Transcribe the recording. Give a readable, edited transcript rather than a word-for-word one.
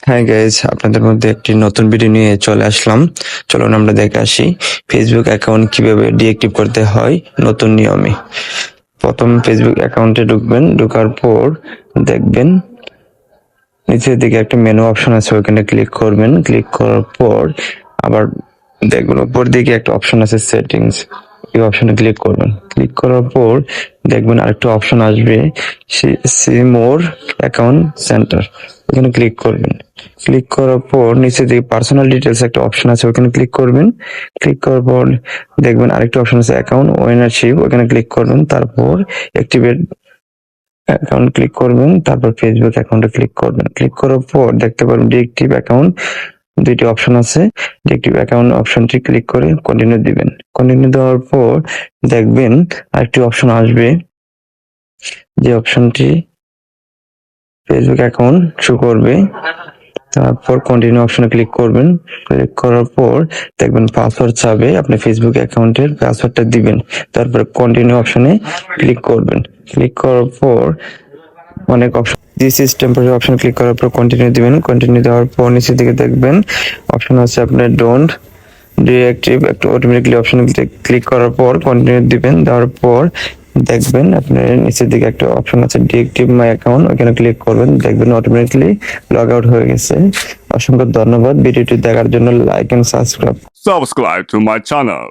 Hi guys, আপনাদের মধ্যে একটি নতুন ভিডিও নিয়ে চলে আসলাম। চলুন আমরা দেখে আসি ফেসবুক অ্যাকাউন্ট কিভাবে ডিঅ্যাক্টিভ করতে হয় নতুন নিয়মে। প্রথম ফেসবুক অ্যাকাউন্টে ঢুকবেন, ঢোকার পর দেখবেন নিচের দিকে একটা মেনু অপশন আছে, ওখানে ক্লিক করবেন। ক্লিক করার পর আবার দেখবেন উপর দিকে একটা অপশন আছে সেটিংস, এই অপশনে ক্লিক করবেন। ক্লিক করার পর দেখবেন আরেকটা অপশন আসবে সি মোর অ্যাকাউন্ট সেন্টার, ওখানে ক্লিক করবেন। ক্লিক করার পর নিচে দিকে পার্সোনাল ডিটেলস একটা অপশন আছে, ওখানে ক্লিক করবেন। ক্লিক করার পর দেখবেন আরেকটা অপশন আছে অ্যাকাউন্ট ওনারশিপ, ওখানে ক্লিক করবেন। তারপর অ্যাক্টিভেট অ্যাকাউন্ট ক্লিক করবেন, তারপর ফেসবুক অ্যাকাউন্টে ক্লিক করবেন। ক্লিক করার পর দেখতে পারবেন ডিএক্টিভ অ্যাকাউন্ট দুইটি অপশন আছে। ডিএক্টিভ অ্যাকাউন্ট অপশনটি ক্লিক করে কন্টিনিউ দিবেন। কন্টিনিউ দেওয়ার পর দেখবেন আরেকটি অপশন আসবে, যে অপশনটি ফেসবুক অ্যাকাউন্ট শো করবে। তারপর কন্টিনিউ অপশনে ক্লিক করবেন। ক্লিক করার পর দেখবেন পাসওয়ার্ড চাবে, আপনি ফেসবুক অ্যাকাউন্টের পাসওয়ার্ডটা দিবেন। তারপর কন্টিনিউ অপশনে ক্লিক করবেন। ক্লিক করার পর অনেক option, this is temporary option click করার পর কন্টিনিউ দিবেন। কন্টিনিউ দেওয়ার পর নিচের দিকে দেখবেন অপশন আছে আপনার ডোন্ট ডিঅ্যাক্টিভ, একটা অটোমেটিকলি অপশন ক্লিক করার পর কন্টিনিউ দিবেন। দেওয়ার পর দেখবেন আপনার নিচের দিকে একটা অপশন আছে ডিঅ্যাক্টিভ মাই অ্যাকাউন্ট, ওখানে ক্লিক করবেন। দেখবেন অটোমেটিকলি লগ আউট হয়ে গেছে। অসংখ্য ধন্যবাদ ভিডিওটি দেখার জন্য। Like and subscribe Subscribe to my channel.